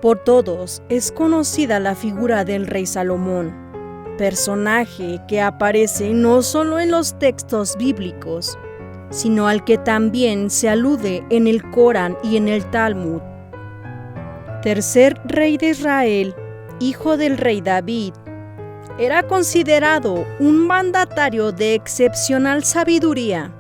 Por todos es conocida la figura del rey Salomón, personaje que aparece no solo en los textos bíblicos, sino al que también se alude en el Corán y en el Talmud. Tercer rey de Israel, hijo del rey David, era considerado un mandatario de excepcional sabiduría,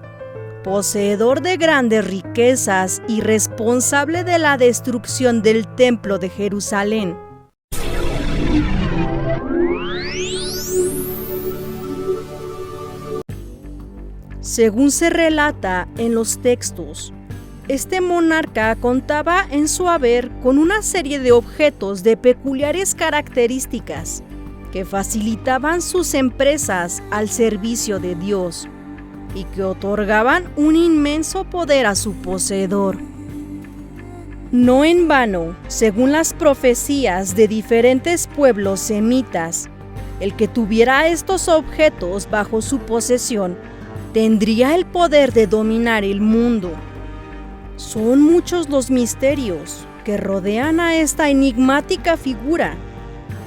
poseedor de grandes riquezas y responsable de la destrucción del Templo de Jerusalén. Según se relata en los textos, este monarca contaba en su haber con una serie de objetos de peculiares características que facilitaban sus empresas al servicio de Dios y que otorgaban un inmenso poder a su poseedor. No en vano, según las profecías de diferentes pueblos semitas, el que tuviera estos objetos bajo su posesión tendría el poder de dominar el mundo. Son muchos los misterios que rodean a esta enigmática figura,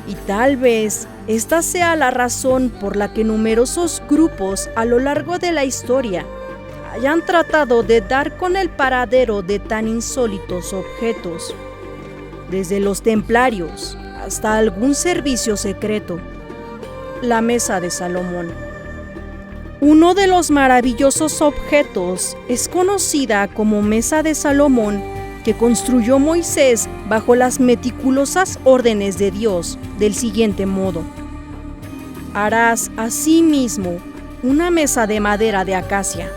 y tal vez esta sea la razón por la que numerosos grupos a lo largo de la historia hayan tratado de dar con el paradero de tan insólitos objetos, desde los templarios hasta algún servicio secreto. La mesa de Salomón. Uno de los maravillosos objetos es conocida como mesa de Salomón, que construyó Moisés bajo las meticulosas órdenes de Dios del siguiente modo: harás asimismo una mesa de madera de acacia.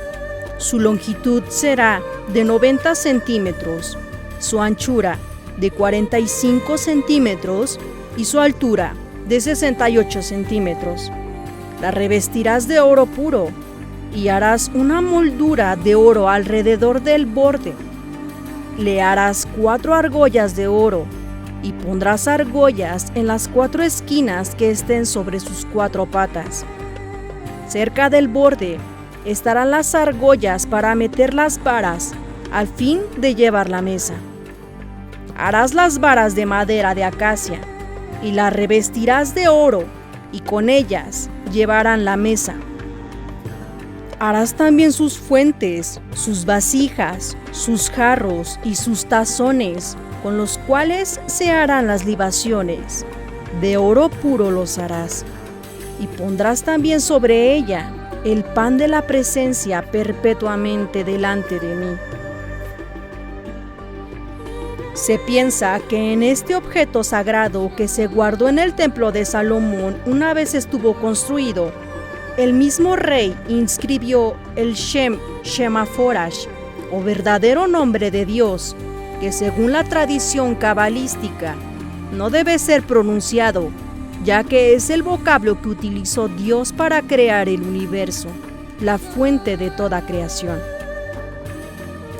Su longitud será de 90 centímetros, su anchura de 45 centímetros y su altura de 68 centímetros. La revestirás de oro puro y harás una moldura de oro alrededor del borde. Le harás 4 argollas de oro y pondrás argollas en las 4 esquinas que estén sobre sus 4 patas. Cerca del borde estarán las argollas para meter las varas al fin de llevar la mesa. Harás las varas de madera de acacia y las revestirás de oro, y con ellas llevarán la mesa. Harás también sus fuentes, sus vasijas, sus jarros y sus tazones, con los cuales se harán las libaciones. De oro puro los harás. Y pondrás también sobre ella el pan de la presencia perpetuamente delante de mí. Se piensa que en este objeto sagrado que se guardó en el templo de Salomón una vez estuvo construido, el mismo rey inscribió el Shem Shemaforash, o verdadero nombre de Dios, que según la tradición cabalística no debe ser pronunciado, ya que es el vocablo que utilizó Dios para crear el universo, la fuente de toda creación.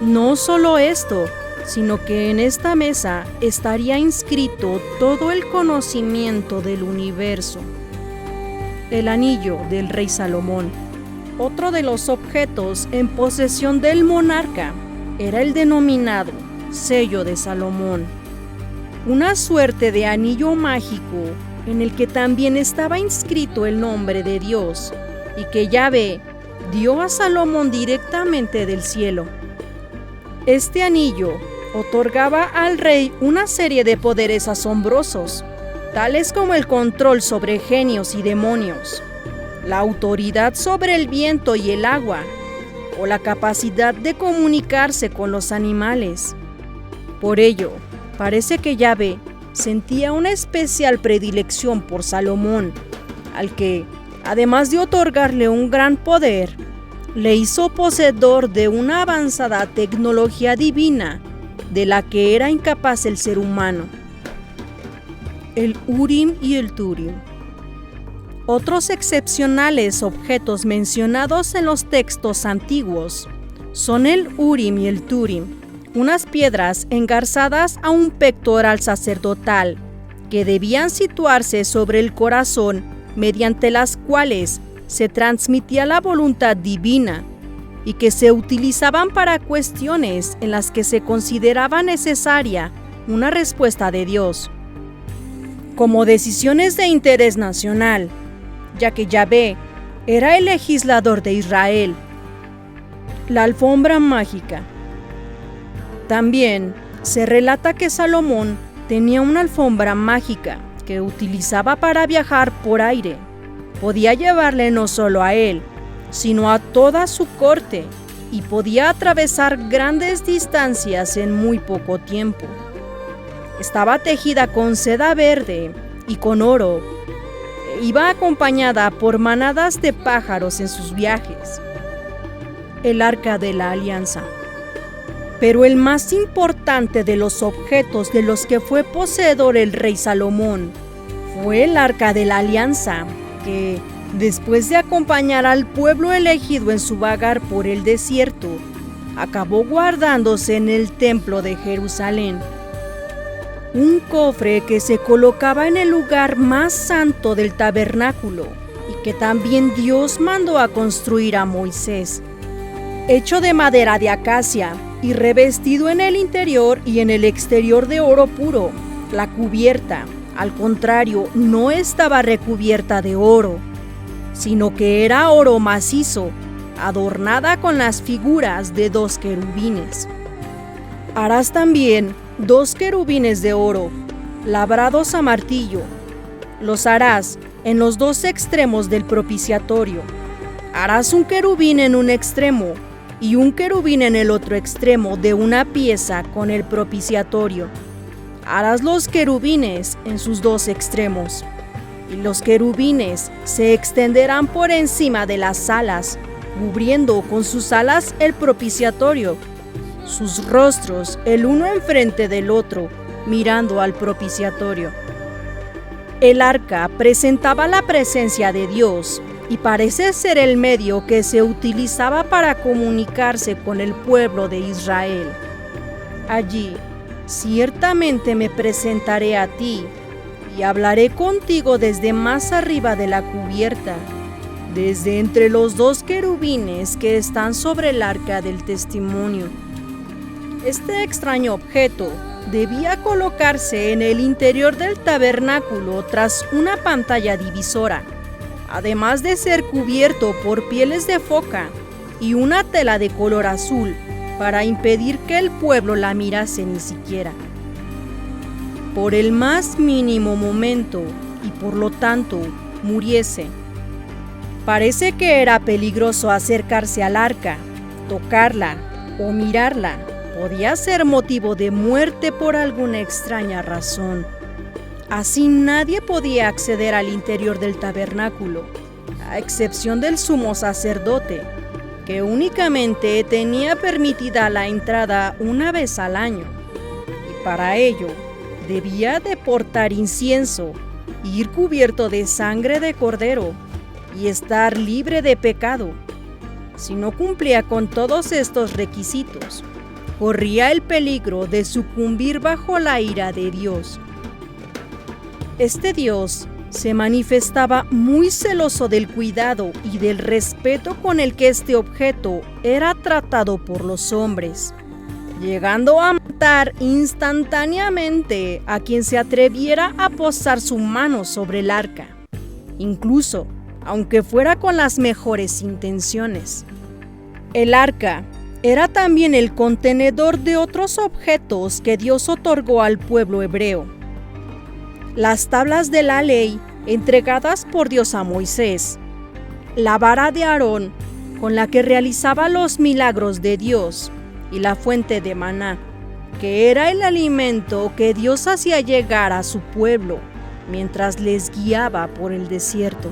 No solo esto, sino que en esta mesa estaría inscrito todo el conocimiento del universo. El anillo del rey Salomón. Otro de los objetos en posesión del monarca era el denominado sello de Salomón, una suerte de anillo mágico en el que también estaba inscrito el nombre de Dios y que Yahvé dio a Salomón directamente del cielo. Este anillo otorgaba al rey una serie de poderes asombrosos, tales como el control sobre genios y demonios, la autoridad sobre el viento y el agua, o la capacidad de comunicarse con los animales. Por ello, parece que Yahvé sentía una especial predilección por Salomón, al que, además de otorgarle un gran poder, le hizo poseedor de una avanzada tecnología divina de la que era incapaz el ser humano. El Urim y el Turim. Otros excepcionales objetos mencionados en los textos antiguos son el Urim y el Turim, unas piedras engarzadas a un pectoral sacerdotal que debían situarse sobre el corazón, mediante las cuales se transmitía la voluntad divina y que se utilizaban para cuestiones en las que se consideraba necesaria una respuesta de Dios. Como decisiones de interés nacional, ya que Yahvé era el legislador de Israel. La alfombra mágica. También se relata que Salomón tenía una alfombra mágica que utilizaba para viajar por aire. Podía llevarle no solo a él, sino a toda su corte, y podía atravesar grandes distancias en muy poco tiempo. Estaba tejida con seda verde y con oro. Iba acompañada por manadas de pájaros en sus viajes. El Arca de la Alianza. Pero el más importante de los objetos de los que fue poseedor el rey Salomón fue el Arca de la Alianza, que, después de acompañar al pueblo elegido en su vagar por el desierto, acabó guardándose en el templo de Jerusalén. Un cofre que se colocaba en el lugar más santo del tabernáculo y que también Dios mandó a construir a Moisés. Hecho de madera de acacia y revestido en el interior y en el exterior de oro puro, la cubierta, al contrario, no estaba recubierta de oro, sino que era oro macizo, adornada con las figuras de 2 querubines. Harás también 2 querubines de oro, labrados a martillo. Los harás en los 2 extremos del propiciatorio. Harás un querubín en un extremo y un querubín en el otro extremo de una pieza con el propiciatorio. Harás los querubines en sus 2 extremos, y los querubines se extenderán por encima de las alas, cubriendo con sus alas el propiciatorio, sus rostros el uno enfrente del otro, mirando al propiciatorio. El arca presentaba la presencia de Dios y parece ser el medio que se utilizaba para comunicarse con el pueblo de Israel. Allí, ciertamente me presentaré a ti y hablaré contigo desde más arriba de la cubierta, desde entre los 2 querubines que están sobre el arca del testimonio. Este extraño objeto debía colocarse en el interior del tabernáculo tras una pantalla divisora, además de ser cubierto por pieles de foca y una tela de color azul para impedir que el pueblo la mirase ni siquiera. Por el más mínimo momento y por lo tanto muriese. Parece que era peligroso acercarse al arca, tocarla o mirarla. Podía ser motivo de muerte por alguna extraña razón. Así nadie podía acceder al interior del tabernáculo, a excepción del sumo sacerdote, que únicamente tenía permitida la entrada una vez al año, y para ello debía de portar incienso, ir cubierto de sangre de cordero y estar libre de pecado. Si no cumplía con todos estos requisitos, corría el peligro de sucumbir bajo la ira de Dios. Este Dios se manifestaba muy celoso del cuidado y del respeto con el que este objeto era tratado por los hombres, llegando a matar instantáneamente a quien se atreviera a posar su mano sobre el arca, incluso aunque fuera con las mejores intenciones. El arca era también el contenedor de otros objetos que Dios otorgó al pueblo hebreo. Las tablas de la ley entregadas por Dios a Moisés, la vara de Aarón con la que realizaba los milagros de Dios y la fuente de maná, que era el alimento que Dios hacía llegar a su pueblo mientras les guiaba por el desierto.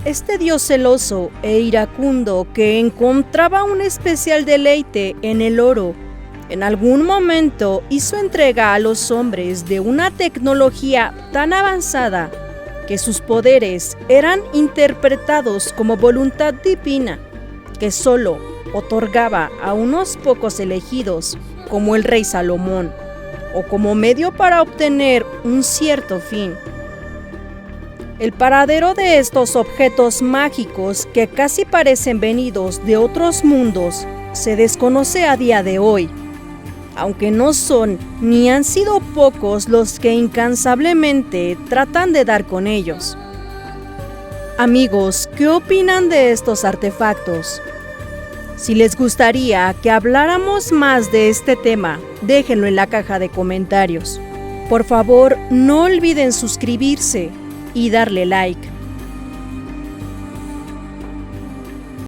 Este Dios celoso e iracundo que encontraba un especial deleite en el oro, en algún momento hizo entrega a los hombres de una tecnología tan avanzada que sus poderes eran interpretados como voluntad divina, que solo otorgaba a unos pocos elegidos, como el rey Salomón, o como medio para obtener un cierto fin. El paradero de estos objetos mágicos que casi parecen venidos de otros mundos se desconoce a día de hoy. aunque no son ni han sido pocos los que incansablemente tratan de dar con ellos. Amigos, ¿qué opinan de estos artefactos? Si les gustaría que habláramos más de este tema, déjenlo en la caja de comentarios. Por favor, no olviden suscribirse y darle like.